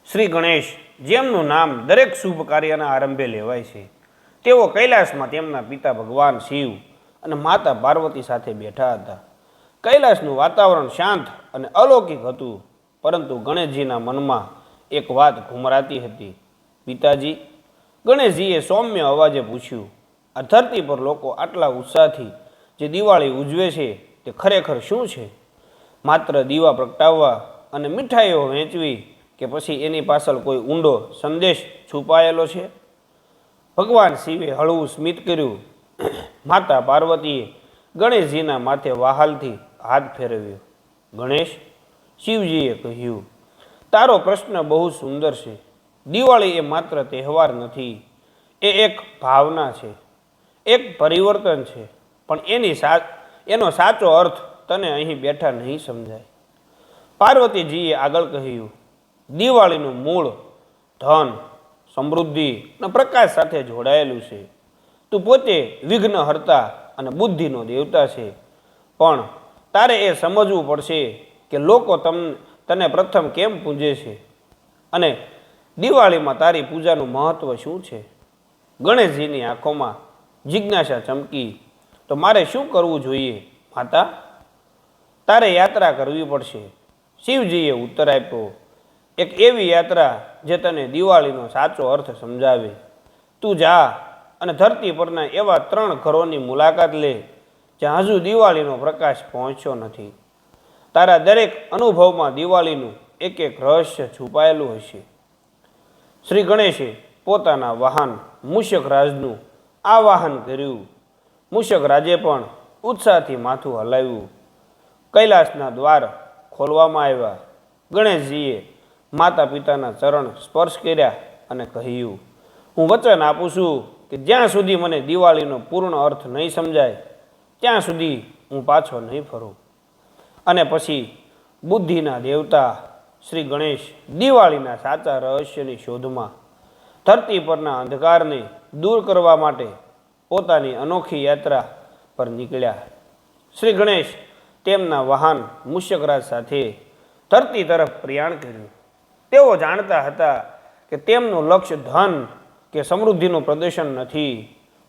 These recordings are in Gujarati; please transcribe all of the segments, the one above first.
શ્રી ગણેશ, જેમનું નામ દરેક શુભ કાર્યના આરંભે લેવાય છે, તેઓ કૈલાસમાં તેમના પિતા ભગવાન શિવ અને માતા પાર્વતી સાથે બેઠા હતા. કૈલાસનું વાતાવરણ શાંત અને અલૌકિક હતું, પરંતુ ગણેશજીના મનમાં એક વાત ઘુમરાતી હતી. પિતાજી, ગણેશજીએ સૌમ્ય અવાજે પૂછ્યું, આ ધરતી પર લોકો આટલા ઉત્સાહથી જે દિવાળી ઉજવે છે તે ખરેખર શું છે? માત્ર દીવા પ્રગટાવવા અને મીઠાઈઓ વહેંચવી, કે પછી એની પાછળ કોઈ ઊંડો સંદેશ છુપાયેલો છે? ભગવાન શિવે હળવું સ્મિત કર્યું. માતા પાર્વતીએ ગણેશજીના માથે વહાલથી હાથ ફેરવ્યો. ગણેશ, શિવજીએ કહ્યું, તારો પ્રશ્ન બહુ સુંદર છે. દિવાળી એ માત્ર તહેવાર નથી, એ એક ભાવના છે, એક પરિવર્તન છે. પણ એનો સાચો અર્થ તને અહીં બેઠા નહીં સમજાય. પાર્વતીજીએ આગળ કહ્યું, દિવાળીનું મૂળ ધન, સમૃદ્ધિ અને પ્રકાશ સાથે જોડાયેલું છે. તું પોતે વિઘ્નહર્તા અને બુદ્ધિનો દેવતા છે, પણ તારે એ સમજવું પડશે કે લોકો તને પ્રથમ કેમ પૂજે છે અને દિવાળીમાં તારી પૂજાનું મહત્વ શું છે. ગણેશજીની આંખોમાં જિજ્ઞાસા ચમકી. તો મારે શું કરવું જોઈએ માતા? તારે યાત્રા કરવી પડશે. શિવજીએ ઉત્તર આપ્યો, એક એવી યાત્રા જે તને દિવાળીનો સાચો અર્થ સમજાવે. તું જા અને ધરતી પરના એવા 3 ઘરોની મુલાકાત લે જ્યાં હજુ દિવાળીનો પ્રકાશ પહોંચ્યો નથી. તારા દરેક અનુભવમાં દિવાળીનું એક એક રહસ્ય છુપાયેલું હશે. શ્રી ગણેશે પોતાના વાહન મૂષકરાજનું આવાહન કર્યું. મૂષકરાજે પણ ઉત્સાહથી માથું હલાવ્યું. કૈલાસના દ્વાર ખોલવામાં આવ્યા. ગણેશજીએ માતા પિતાના ચરણ સ્પર્શ કર્યા અને કહ્યું, હું વચન આપું છું કે જ્યાં સુધી મને દિવાળીનો પૂર્ણ અર્થ નહીં સમજાય, ત્યાં સુધી હું પાછો નહીં ફરું. અને પછી બુદ્ધિના દેવતા શ્રી ગણેશ દિવાળીના સાચા રહસ્યની શોધમાં ધરતી પરના અંધકારને દૂર કરવા માટે પોતાની અનોખી યાત્રા પર નીકળ્યા. શ્રી ગણેશ તેમના વાહન મૂષકરાજ સાથે ધરતી તરફ પ્રયાણ કર્યું. તેઓ જાણતા હતા કે તેમનું લક્ષ્ય ધન કે સમૃદ્ધિનું પ્રદર્શન નથી,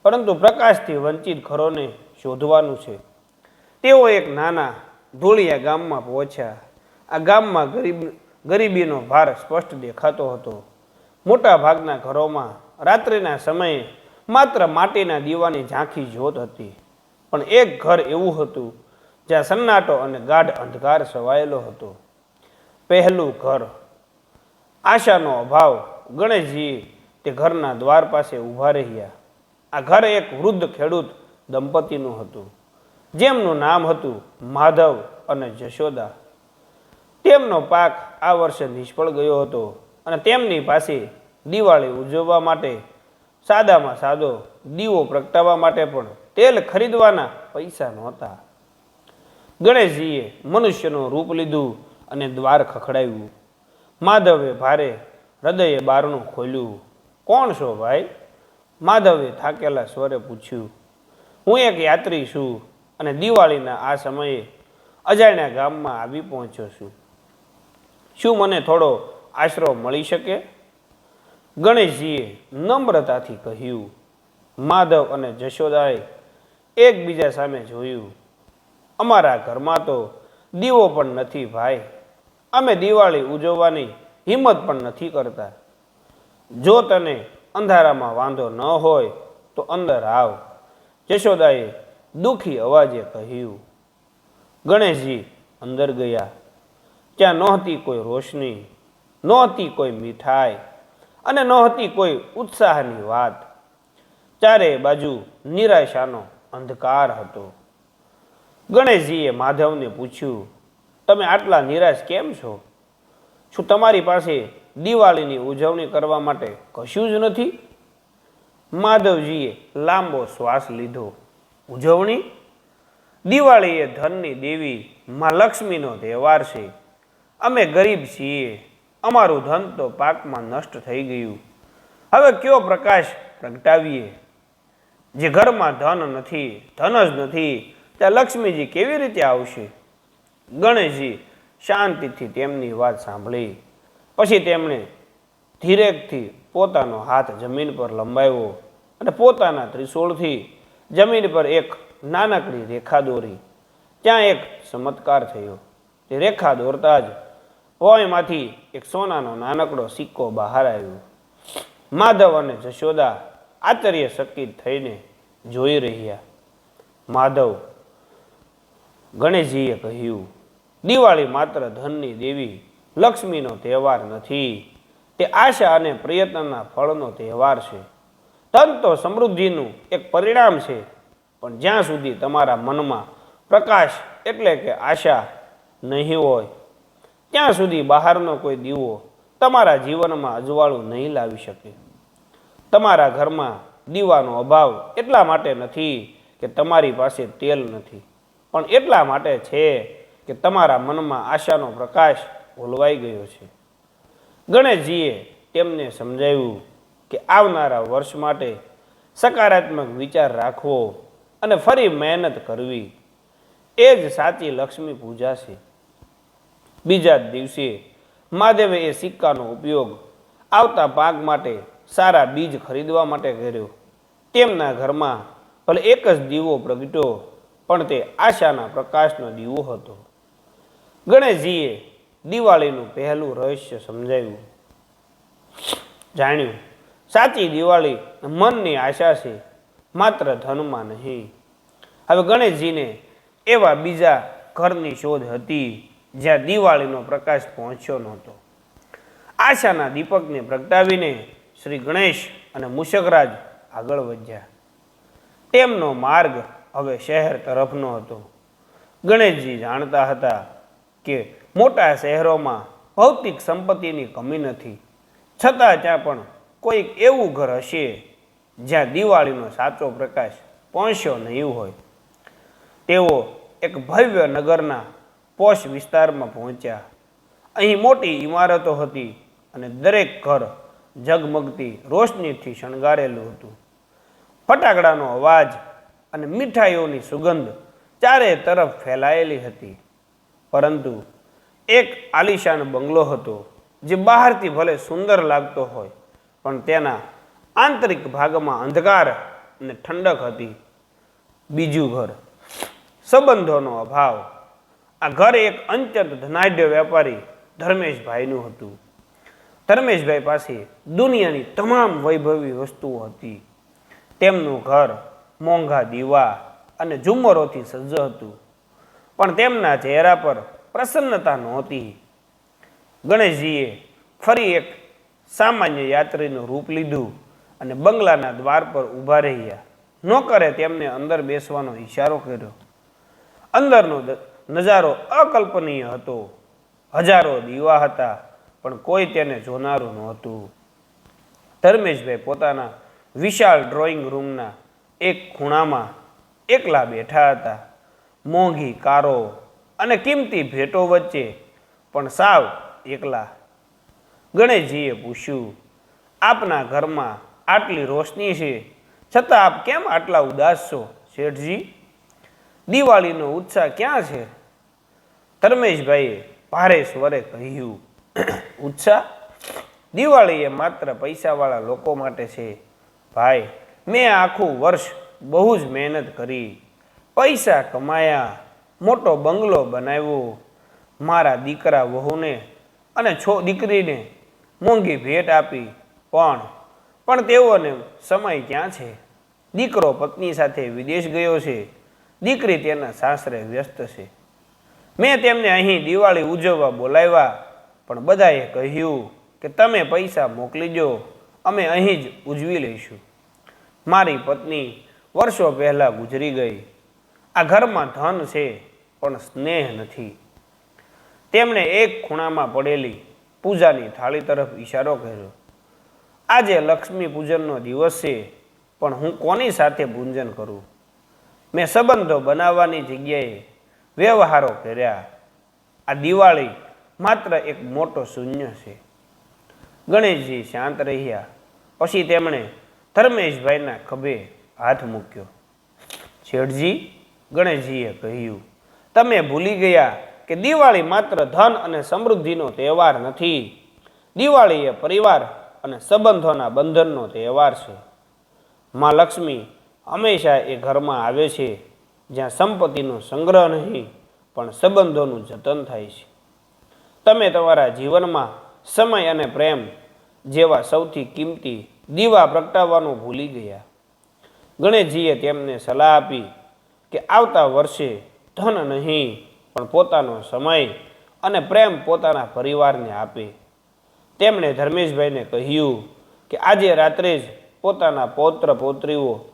પરંતુ પ્રકાશથી વંચિત ઘરોને શોધવાનું છે. તેઓ એક નાના ધૂળિયા ગામમાં પહોંચ્યા. આ ગામમાં ગરીબીનો ભાર સ્પષ્ટ દેખાતો હતો. મોટા ભાગના ઘરોમાં રાત્રિના સમયે માત્ર માટીના દીવાની ઝાંખી જ્યોત હતી. પણ એક ઘર એવું હતું જ્યાં સન્નાટો અને ગાઢ અંધકાર છવાયેલો હતો. પહેલું ઘર. આશાનો અભાવ. ગણેશજી તે ઘરના દ્વાર પાસે ઊભા રહ્યા. આ ઘર એક વૃદ્ધ ખેડૂત દંપતીનું હતું, જેમનું નામ હતું માધવ અને જશોદા. તેમનો પાક આ વર્ષે નિષ્ફળ ગયો હતો અને તેમની પાસે દિવાળી ઉજવવા માટે સાદામાં સાદો દીવો પ્રગટાવવા માટે પણ તેલ ખરીદવાના પૈસા નહોતા. ગણેશજીએ મનુષ્યનું રૂપ લીધું અને દ્વાર ખખડાવ્યું. માધવે ભારે હૃદયે બારણું ખોલ્યું. કોણ છો ભાઈ? માધવે થાકેલા સ્વરે પૂછ્યું. હું એક યાત્રી છું અને દિવાળીના આ સમયે અજાણ્યા ગામમાં આવી પહોંચ્યો છું. શું મને થોડો આશરો મળી શકે? ગણેશજીએ નમ્રતાથી કહ્યું. માધવ અને જશોદાએ એકબીજા સામે જોયું. અમારા ઘરમાં તો દીવો પણ નથી ભાઈ. અમે દિવાળી ઉજવવાની હિંમત પણ નથી કરતા. જો તને અંધારામાં વાંધો ન હોય તો અંદર આવ, જશોદાએ દુઃખી અવાજે કહ્યું. ગણેશજી અંદર ગયા. ત્યાં નહોતી કોઈ રોશની, નહોતી કોઈ મીઠાઈ અને નહોતી કોઈ ઉત્સાહની વાત. ચારે બાજુ નિરાશાનો અંધકાર હતો. ગણેશજીએ માધવને પૂછ્યું, તમે આટલા નિરાશ કેમ છો? શું તમારી પાસે દિવાળીની ઉજવણી કરવા માટે કશું જ નથી? માધવજીએ લાંબો શ્વાસ લીધો. ઉજવણી? દિવાળી એ ધનની દેવી માં લક્ષ્મીનો તહેવાર છે. અમે ગરીબ છીએ. અમારું ધન તો પાકમાં નષ્ટ થઈ ગયું. હવે કયો પ્રકાશ પ્રગટાવીએ? જે ઘરમાં ધન નથી, ધન જ નથી, ત્યાં લક્ષ્મીજી કેવી રીતે આવશે? ગણેશજી શાંતિથી તેમની વાત સાંભળી. પછી તેમણે ધીરેકથી પોતાનો હાથ જમીન પર લંબાવ્યો અને પોતાના ત્રિશૂળથી જમીન પર એક નાનકડી રેખા દોરી. ત્યાં એક ચમત્કાર થયો. તે રેખા દોરતા જ પોયમાંથી એક સોનાનો નાનકડો સિક્કો બહાર આવ્યો. માધવ અને જશોદા આશ્ચર્યચકિત થઈને જોઈ રહ્યા. માધવ ગણેશજીએ કહ્યું, દિવાળી માત્ર ધનની દેવી લક્ષ્મીનો તહેવાર નથી, તે આશા અને પ્રયત્નના ફળનો તહેવાર છે. ધન તો સમૃદ્ધિનું એક પરિણામ છે, પણ જ્યાં સુધી તમારા મનમાં પ્રકાશ એટલે કે આશા નહીં હોય ત્યાં સુધી બહારનો કોઈ દીવો તમારા જીવનમાં અજવાળું નહીં લાવી શકે. તમારા ઘરમાં દીવાનો અભાવ એટલા માટે નથી કે તમારી પાસે તેલ નથી, પણ એટલા માટે છે કે તમારા મનમાં આશાનો પ્રકાશ ઓલવાઈ ગયો છે. ગણેશજીએ તેમને સમજાવ્યું કે આવનારા વર્ષ માટે સકારાત્મક વિચાર રાખવો અને ફરી મહેનત કરવી એ જ સાચી લક્ષ્મી પૂજા છે. બીજા જ દિવસે મહાદેવે એ સિક્કાનો ઉપયોગ આવતા પાક માટે સારા બીજ ખરીદવા માટે કર્યો. તેમના ઘરમાં ભલે એક જ દીવો પ્રગટ્યો, પણ તે આશાના પ્રકાશનો દીવો હતો. ગણેશજીએ દિવાળીનું પહેલું રહસ્ય સમજાવ્યું, જાણ્યું. સાચી દિવાળી મનની આશા છે, માત્ર ધનમાં નહીં. હવે ગણેશજીને એવા બીજા ઘરની શોધ હતી જ્યાં દિવાળીનો પ્રકાશ પહોંચ્યો નહોતો. આશાના દીપકને પ્રગટાવીને શ્રી ગણેશ અને મૂષકરાજ આગળ વધ્યા. તેમનો માર્ગ હવે શહેર તરફનો હતો. ગણેશજી જાણતા હતા કે મોટા શહેરોમાં ભૌતિક સંપત્તિની કમી નથી, છતાં ત્યાં પણ કોઈક એવું ઘર હશે જ્યાં દિવાળીનો સાચો પ્રકાશ પહોંચ્યો નહીં હોય. તેઓ એક ભવ્ય નગરના પોશ વિસ્તારમાં પહોંચ્યા. અહીં મોટી ઇમારતો હતી અને દરેક ઘર ઝગમગતી રોશનીથી શણગારેલું હતું. ફટાકડાનો અવાજ અને મીઠાઈઓની સુગંધ ચારે તરફ ફેલાયેલી હતી. પરંતુ એક આલિશાન બંગલો હતો જે બહારથી ભલે સુંદર લાગતો હોય, પણ તેના આંતરિક ભાગમાં અંધકાર અને ઠંડક હતી. બીજું ઘર, સંબંધોનો અભાવ. આ ઘર એક અત્યંત ધનાઢ્ય વેપારી ધર્મેશભાઈનું હતું. ધર્મેશભાઈ પાસે દુનિયાની તમામ વૈભવી વસ્તુઓ હતી. તેમનું ઘર મોંઘા દીવા અને ઝુમ્મરોથી સજ્જ હતું, પણ તેમના ચહેરા પર પ્રસન્નતા નહોતી. ગણેશજીએ ફરી એક સામાન્ય યાત્રીનું રૂપ લીધું અને બંગલાના દ્વાર પર ઊભા રહ્યા. નોકરે તેમને અંદર બેસવાનો ઈશારો કર્યો. અંદરનો નજારો અકલ્પનીય હતો. હજારો દીવા હતા, પણ કોઈ તેને જોનારું નહોતું. ધર્મેશભાઈ પોતાના વિશાળ ડ્રોઈંગ રૂમના એક ખૂણામાં એકલા બેઠા હતા. મોંઘી કારો અને કિંમતી ભેટો વચ્ચે પણ સાવ એકલા. ગણેશજીએ પૂછ્યું, આપના ઘરમાં આટલી રોશની છે, છતાં આપ કેમ આટલા ઉદાસ છો શેઠજી? દિવાળીનો ઉત્સાહ ક્યાં છે? ધર્મેશભાઈએ ભારે સ્વરે કહ્યું, ઉત્સાહ? દિવાળી એ માત્ર પૈસાવાળા લોકો માટે છે ભાઈ. મેં આખું વર્ષ બહુ જ મહેનત કરી, પૈસા કમાયા, મોટો બંગલો બનાવ્યો, મારા દીકરા વહુને અને દીકરીને મોંઘી ભેટ આપી, પણ તેઓને સમય ક્યાં છે? દીકરો પત્ની સાથે વિદેશ ગયો છે, દીકરી તેના સાસરે વ્યસ્ત છે. મેં તેમને અહીં દિવાળી ઉજવવા બોલાવ્યા, પણ બધાએ કહ્યું કે તમે પૈસા મોકલી દો, અમે અહીં જ ઉજવી લઈશું. મારી પત્ની વર્ષો પહેલાં ગુજરી ગઈ. આ ઘરમાં ધન છે, પણ સ્નેહ નથી. તેમણે એક ખૂણામાં પડેલી પૂજાની થાળી તરફ ઈશારો કર્યો. આજે લક્ષ્મી પૂજનનો દિવસ છે, પણ હું કોની સાથે પૂજન કરું? મેં સંબંધો બનાવવાની જગ્યાએ વ્યવહારો કર્યા. આ દિવાળી માત્ર એક મોટો શૂન્ય છે. ગણેશજી શાંત રહ્યા. પછી તેમણે ધર્મેશભાઈના ખભે હાથ મૂક્યો. શેઠજી, ગણેશજીએ કહ્યું, તમે ભૂલી ગયા કે દિવાળી માત્ર ધન અને સમૃદ્ધિનો તહેવાર નથી. દિવાળી એ પરિવાર અને સંબંધોના બંધનનો તહેવાર છે. માં લક્ષ્મી હંમેશા એ ઘરમાં આવે છે જ્યાં સંપત્તિનો સંગ્રહ નહીં પણ સંબંધોનું જતન થાય છે. તમે તમારા જીવનમાં સમય અને પ્રેમ જેવા સૌથી કિંમતી દીવા પ્રગટાવવાનું ભૂલી ગયા. ગણેશજીએ તેમને સલાહ આપી કે આવતા વર્ષે ધન નહીં પણ પોતાનો સમય અને પ્રેમ પોતાના પરિવારને આપે. તેમણે ધર્મેશભાઈને કહ્યું કે આજે રાત્રે જ પોતાના પૌત્ર પૌત્રીઓ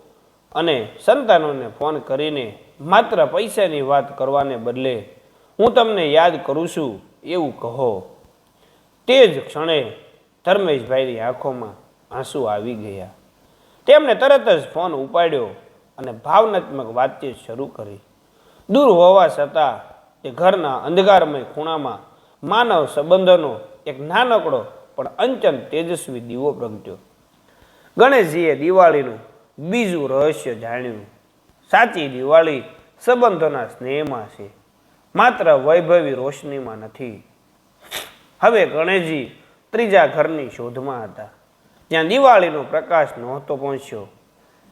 અને સંતાનોને ફોન કરીને માત્ર પૈસાની વાત કરવાને બદલે હું તમને યાદ કરું છું એવું કહો. તે જ ક્ષણે ધર્મેશભાઈની આંખોમાં આંસુ આવી ગયા. તેમણે તરત જ ફોન ઉપાડ્યો અને ભાવનાત્મક વાતચીત શરૂ કરી. દૂર હોવા છતાં તે ઘરના અંધકારમય ખૂણામાં માનવ સંબંધોનો એક નાનકડો પણ અંચન તેજસ્વી દીવો પ્રગટ્યો. ગણેશજીએ દિવાળીનું બીજું રહસ્ય જાણ્યું. સાચી દિવાળી સંબંધોના સ્નેહમાં છે, માત્ર વૈભવી રોશનીમાં નથી. હવે ગણેશજી ત્રીજા ઘરની શોધમાં હતા જ્યાં દિવાળીનો પ્રકાશ નહોતો પહોંચ્યો.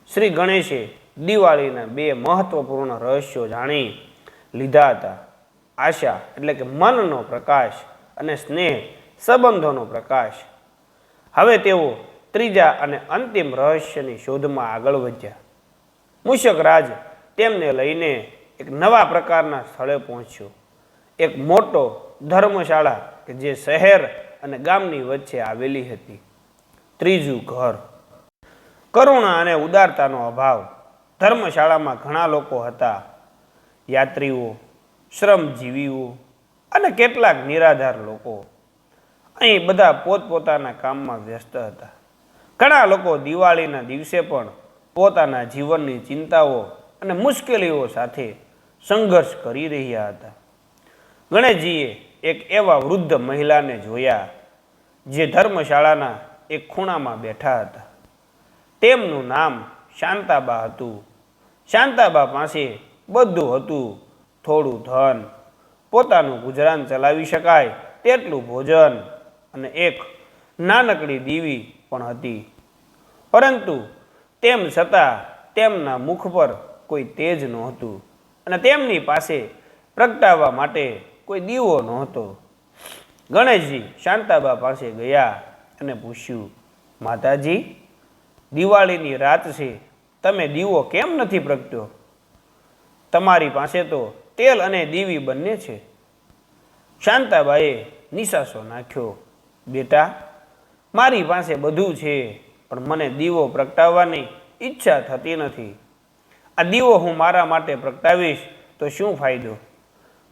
શ્રી ગણેશે દિવાળીના બે મહત્વપૂર્ણ રહસ્યો જાણી લીધા હતા. આશા એટલે કે મનનો પ્રકાશ અને સ્નેહ સંબંધોનો પ્રકાશ. હવે તેઓ ત્રીજા અને અંતિમ રહસ્યની શોધમાં આગળ વધ્યા. મૂષક રાજ તેમને લઈને એક નવા પ્રકારના સ્થળે પહોંચ્યો. એક મોટો ધર્મશાળા કે જે શહેર અને ગામની વચ્ચે આવેલી હતી. ત્રીજું ઘર. કરુણા અને ઉદારતાનો અભાવ. ધર્મશાળામાં ઘણા લોકો હતા. યાત્રીઓ, શ્રમજીવીઓ અને કેટલાક નિરાધાર લોકો. અહીં બધા પોતપોતાના કામમાં વ્યસ્ત હતા. ઘણા લોકો દિવાળીના દિવસે પણ પોતાના જીવનની ચિંતાઓ અને મુશ્કેલીઓ સાથે સંઘર્ષ કરી રહ્યા હતા. ગણેશજીએ એક એવા વૃદ્ધ મહિલાને જોયા જે ધર્મશાળાના એક ખૂણામાં બેઠા હતા. તેમનું નામ શાંતાબા હતું. શાંતાબા પાસે બધું હતું. થોડું ધન, પોતાનું ગુજરાન ચલાવી શકાય તેટલું ભોજન અને એક નાનકડી દીવી પણ હતી. પરંતુ તેમ છતાં તેમના મુખ પર કોઈ તેજ નહોતું અને તેમની પાસે પ્રગટાવવા માટે કોઈ દીવો નહોતો. ગણેશજી શાંતાબા પાસે ગયા અને પૂછ્યું, માતાજી, દિવાળીની રાત છે, તમે દીવો કેમ નથી પ્રગટ્યો? તમારી પાસે તો તેલ અને દીવી બંને છે. શાંતાબાએ નિસાસો નાખ્યો, બેટા, મારી પાસે બધું છે પણ મને દીવો પ્રગટાવવાની ઈચ્છા થતી નથી. આ દીવો હું મારા માટે પ્રગટાવીશ તો શું ફાયદો?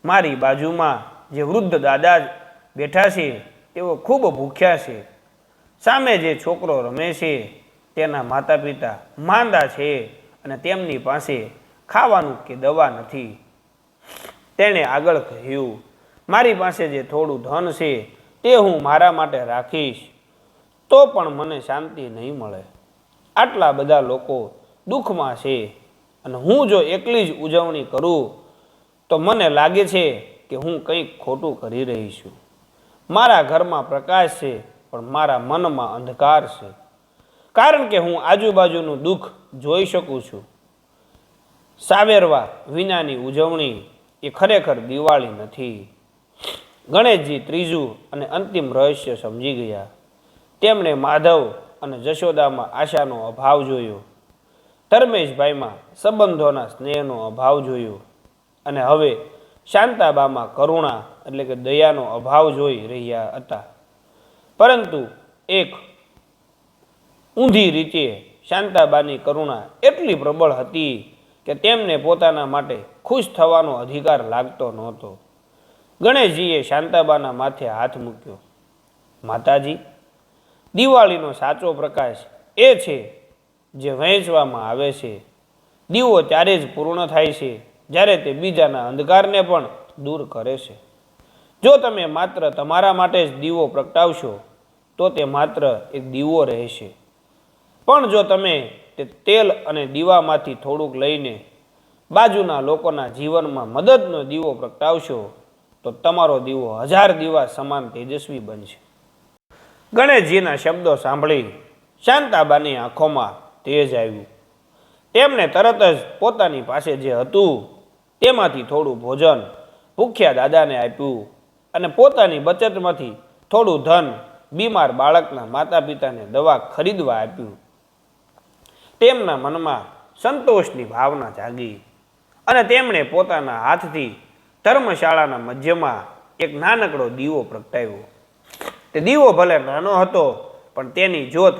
મારી બાજુમાં જે વૃદ્ધ દાદા બેઠા છે તેઓ ખૂબ ભૂખ્યા છે. સામે જે છોકરો રમે છે તેના માતા પિતા માંદા છે અને તેમની પાસે ખાવાનું કે દવા નથી. તેણે આગળ કહ્યું, મારી પાસે જે થોડું ધન છે તે હું મારા માટે રાખીશ તો પણ મને શાંતિ નહીં મળે. આટલા બધા લોકો દુઃખમાં છે અને હું જો એકલી જ ઉજવણી કરું તો મને લાગે છે કે હું કંઈક ખોટું કરી રહી છું. મારા ઘરમાં પ્રકાશ છે પણ મારા મનમાં અંધકાર છે, કારણ કે હું આજુબાજુનું દુઃખ જોઈ શકું છું. સાવેરવા વિનાની ઉજવણી એ ખરેખર દિવાળી નથી. ગણેશજી ત્રીજું અને અંતિમ રહસ્ય સમજી ગયા. તેમણે માધવ અને જશોદામાં આશાનો અભાવ જોયો, ધર્મેશભાઈમાં સંબંધોના સ્નેહનો અભાવ જોયો અને હવે શાંતાબામાં કરુણા એટલે કે દયાનો અભાવ જોઈ રહ્યા હતા. પરંતુ એક ઊંધી રીતે શાંતાબાની કરુણા એટલી પ્રબળ હતી કે તેમને પોતાના માટે ખુશ થવાનો અધિકાર લાગતો નહોતો. ગણેશજીએ શાંતાબાના માથે હાથ મૂક્યો, માતાજી, દિવાળીનો સાચો પ્રકાશ એ છે જે વહેંચવામાં આવે છે. દીવો ત્યારે જ પૂર્ણ થાય છે જ્યારે તે બીજાના અંધકારને પણ દૂર કરે છે. જો તમે માત્ર તમારા માટે જ દીવો પ્રગટાવશો તો તે માત્ર એક દીવો રહેશે. પણ જો તમે તે તેલ અને દીવામાંથી થોડુંક લઈને બાજુના લોકોના જીવનમાં મદદનો દીવો પ્રગટાવશો તો તમારો દીવો 1000 દીવા સમાન તેજસ્વી બનશે. ગણેશજીના શબ્દો સાંભળી શાંતાબાની આંખોમાં તેજ આવ્યું. તેમણે તરત જ પોતાની પાસે જે હતું તેમાંથી થોડું ભોજન ભૂખ્યા દાદાને આપ્યું અને પોતાની બચતમાંથી થોડું ધન બીમાર બાળકના માતા પિતાને દવા ખરીદવા આપ્યું. તેમના મનમાં સંતોષની ભાવના જાગી અને તેમણે પોતાના હાથથી ધર્મશાળાના મધ્યમાં એક નાનકડો દીવો પ્રગટાવ્યો. તે દીવો ભલે નાનો હતો, પણ તેની જ્યોત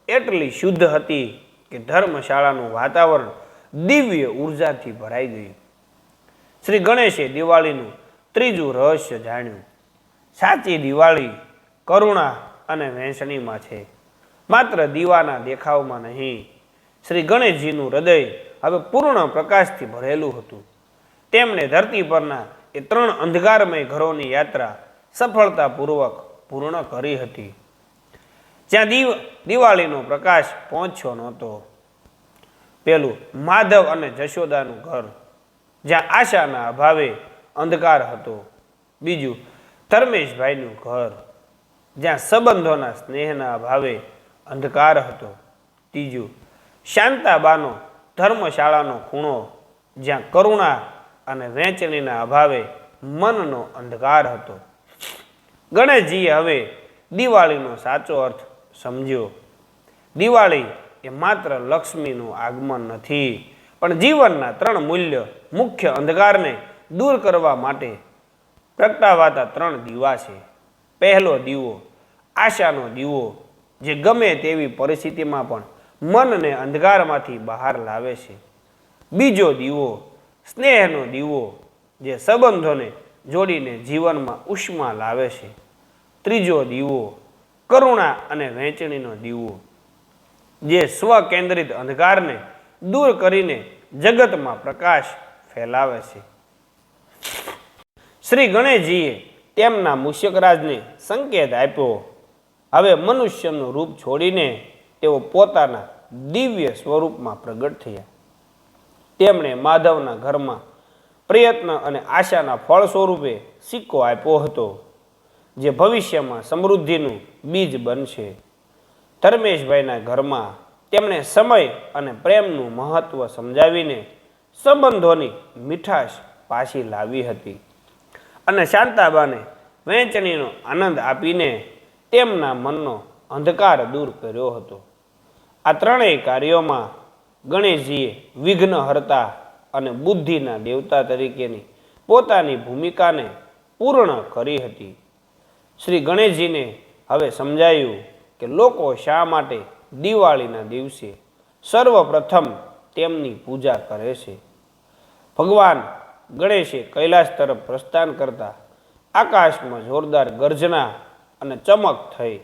એટલી શુદ્ધ હતી કે ધર્મશાળાનું વાતાવરણ દિવ્ય ઉર્જાથી ભરાઈ ગયું. શ્રી ગણેશે દિવાળીનું ત્રીજું રહસ્ય જાણ્યું. સાચી દિવાળી કરુણા અને વહેંચણીમાં છે, માત્ર દીવાના દેખાવમાં નહીં. શ્રી ગણેશજીનું હૃદય હવે પૂર્ણ પ્રકાશથી ભરેલું હતું. તેમણે ધરતી પરના એ 3 અંધકારમય ઘરોની યાત્રા સફળતાપૂર્વક પૂર્ણ કરી હતી, જ્યાં દિવાળીનો પ્રકાશ પહોંચ્યો નહોતો. પેલું માધવ અને જશોદાનું ઘર, જ્યાં આશાના અભાવે અંધકાર હતો. બીજું ધર્મેશભાઈનું ઘર, જ્યાં સંબંધોના સ્નેહના અભાવે અંધકાર હતો. ત્રીજું શાંતાબાનો ધર્મશાળાનો ખૂણો, જ્યાં કરુણા અને વહેંચણીના અભાવે મનનો અંધકાર હતો. ગણેશજીએ હવે દિવાળીનો સાચો અર્થ સમજ્યો. દિવાળી એ માત્ર લક્ષ્મીનું આગમન નથી, પણ જીવનના 3 મૂલ્ય મુખ્ય અંધકારને દૂર કરવા માટે પ્રગટાવાતા 3 દીવા છે. પહેલો દીવો આશાનો દીવો, જે ગમે તેવી પરિસ્થિતિમાં પણ મનને અંધકારમાંથી બહાર લાવે છે. બીજો દીવો સ્નેહનો દીવો, જે સંબંધોને જોડીને જીવનમાં ઉષ્મા લાવે છે. ત્રીજો દીવો કરુણા અને વહેંચણીનો દીવો, જે સ્વકેન્દ્રિત અંધકારને દૂર કરીને જગતમાં પ્રકાશ ફેલાવે છે. શ્રી ગણેશજીએ તેમના મૂષકરાજને સંકેત આપ્યો. હવે મનુષ્યનું રૂપ છોડીને તેઓ પોતાના દિવ્ય સ્વરૂપમાં પ્રગટ થયા. તેમણે માધવના ઘરમાં પ્રયત્ન અને આશાના ફળ સ્વરૂપે સિક્કો આપ્યો હતો, જે ભવિષ્યમાં સમૃદ્ધિનું બીજ બનશે. ધર્મેશભાઈના ઘરમાં તેમણે સમય અને પ્રેમનું મહત્વ સમજાવીને સંબંધોની મીઠાશ પાછી લાવી હતી અને શાંતાબાને વહેંચણીનો આનંદ આપીને તેમના મનનો અંધકાર દૂર કર્યો હતો. આ 3 કાર્યોમાં ગણેશજીએ વિઘ્નહર્તા અને બુદ્ધિના દેવતા તરીકેની પોતાની ભૂમિકાને પૂર્ણ કરી હતી. શ્રી ગણેશજીને હવે સમજાયું કે લોકો શા માટે દિવાળીના દિવસે સર્વપ્રથમ તેમની પૂજા કરે છે. ભગવાન ગણેશે કૈલાસ તરફ પ્રસ્થાન કરતા આકાશમાં જોરદાર ગર્જના અને ચમક થઈ.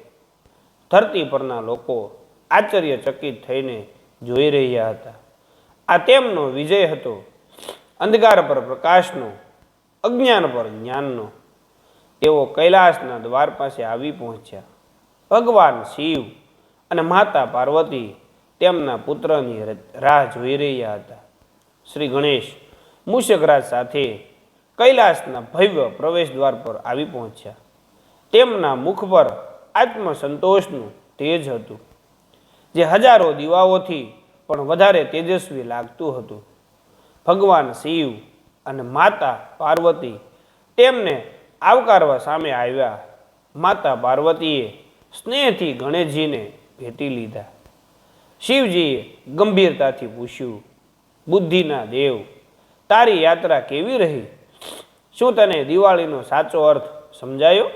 ધરતી પરના લોકો આશ્ચર્યચકિત થઈને જોઈ રહ્યા હતા. આ તેમનો વિજય હતો, અંધકાર પર પ્રકાશનો, અજ્ઞાન પર જ્ઞાનનો. તેઓ કૈલાસના દ્વાર પાસે આવી પહોંચ્યા. ભગવાન શિવ અને માતા પાર્વતી તેમના પુત્રની રાહ જોઈ રહ્યા હતા. શ્રી ગણેશ મૂષકરાજ સાથે કૈલાસના ભવ્ય પ્રવેશ દ્વાર પર આવી પહોંચ્યા. તેમના મુખ પર આત્મસંતોષનું તેજ હતું, જે હજારો દીવાઓથી પણ વધારે તેજસ્વી લાગતું હતું. ભગવાન શિવ અને માતા પાર્વતી તેમને આવકારવા સામે આવ્યા. માતા પાર્વતીએ સ્નેહથી ગણેશજીને ભેટી લીધા. શિવજીએ ગંભીરતાથી પૂછ્યું, બુદ્ધિના દેવ, તારી યાત્રા કેવી રહી? શું તને દિવાળીનો સાચો અર્થ સમજાયો?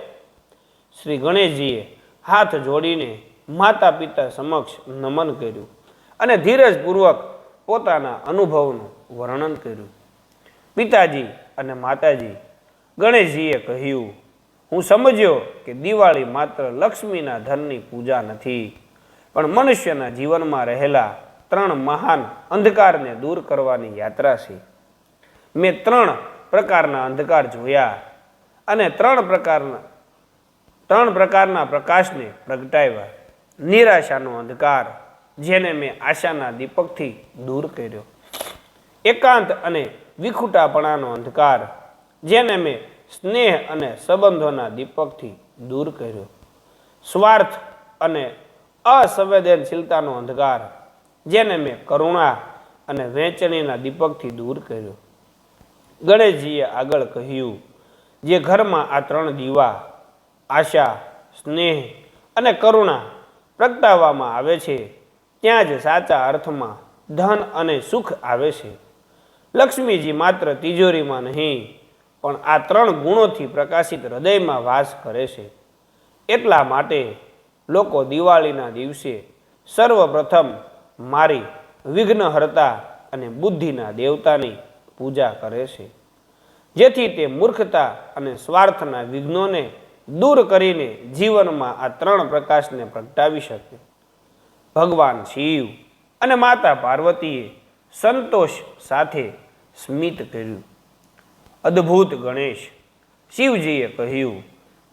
શ્રી ગણેશજીએ હાથ જોડીને માતા પિતા સમક્ષ નમન કર્યું અને ધીરજપૂર્વક પોતાના અનુભવનું વર્ણન કર્યું. પિતાજી અને માતાજી, ગણેશજીએ કહ્યું, હું સમજ્યો કે દિવાળી માત્ર લક્ષ્મીના ધનની પૂજા નથી, પણ મનુષ્યના જીવનમાં રહેલા 3 મહાન અંધકારને દૂર કરવાની યાત્રા છે. મેં 3 પ્રકારના અંધકાર જોયા અને 3 પ્રકારના પ્રકાશને પ્રગટાવ્યા. નિરાશાનો અંધકાર, જેને મેં આશાના દીપકથી દૂર કર્યો. એકાંત અને વિખુટાપણાનો અંધકાર, જેને મેં સ્નેહ અને સંબંધોના દીપકથી દૂર કર્યો. સ્વાર્થ અને અસંવેદનશીલતાનો અંધકાર, જેને મેં કરુણા અને વહેંચણીના દીપકથી દૂર કર્યો. ગણેશજીએ આગળ કહ્યું, જે ઘરમાં આ 3 દીવા આશા, સ્નેહ અને કરુણા પ્રગટાવવામાં આવે છે, ત્યાં જ સાચા અર્થમાં ધન અને સુખ આવે છે. લક્ષ્મીજી માત્ર તિજોરીમાં નહીં, પણ આ 3 ગુણોથી પ્રકાશિત હૃદયમાં વાસ કરે છે. એટલા માટે લોકો દિવાળીના દિવસે સર્વપ્રથમ મારી વિઘ્નહર્તા અને બુદ્ધિના દેવતાની પૂજા કરે છે, જેથી તે મૂર્ખતા અને સ્વાર્થના વિઘ્નોને દૂર કરીને જીવનમાં આ 3 પ્રકાશને પ્રગટાવી શકે. ભગવાન શિવ અને માતા પાર્વતીએ સંતોષ સાથે સ્મિત કર્યું. અદ્ભુત ગણેશ, શિવજીએ કહ્યું,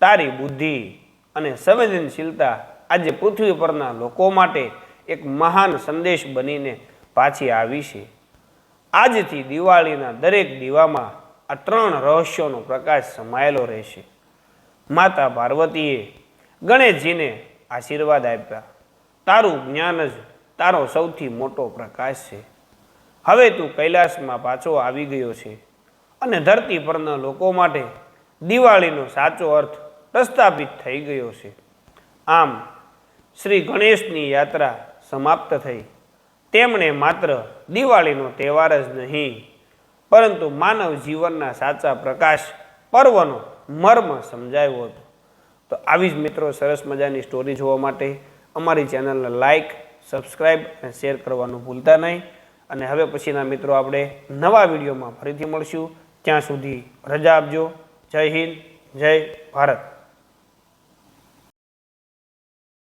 તારી બુદ્ધિ અને સંવેદનશીલતા આજે પૃથ્વી પરના લોકો માટે એક મહાન સંદેશ બનીને પાછી આવી છે. આજથી દિવાળીના દરેક દીવામાં આ 3 રહસ્યોનો પ્રકાશ સમાયેલો રહેશે. માતા પાર્વતીએ ગણેશજીને આશીર્વાદ આપ્યા, તારું જ્ઞાન જ તારો સૌથી મોટો પ્રકાશ છે. હવે તું કૈલાસમાં પાછો આવી ગયો છે અને ધરતી પરના લોકો માટે દિવાળીનો સાચો અર્થ પ્રસ્થાપિત થઈ ગયો છે. આમ શ્રી ગણેશની યાત્રા સમાપ્ત થઈ. તેમણે માત્ર દિવાળીનો તહેવાર જ નહીં, પરંતુ માનવ જીવનના સાચા પ્રકાશ પર્વનો મર્મ સમજાવ્યો હતો. તો આવી જ મિત્રો સરસ મજાની સ્ટોરી જોવા માટે અમારી ચેનલને લાઇક, સબસ્ક્રાઈબ અને શેર કરવાનું ભૂલતા નહીં. અને હવે પછીના મિત્રો આપણે નવા વિડીયોમાં ફરીથી મળશું. ત્યાં સુધી રજા આપજો. જય હિન્દ, જય ભારત.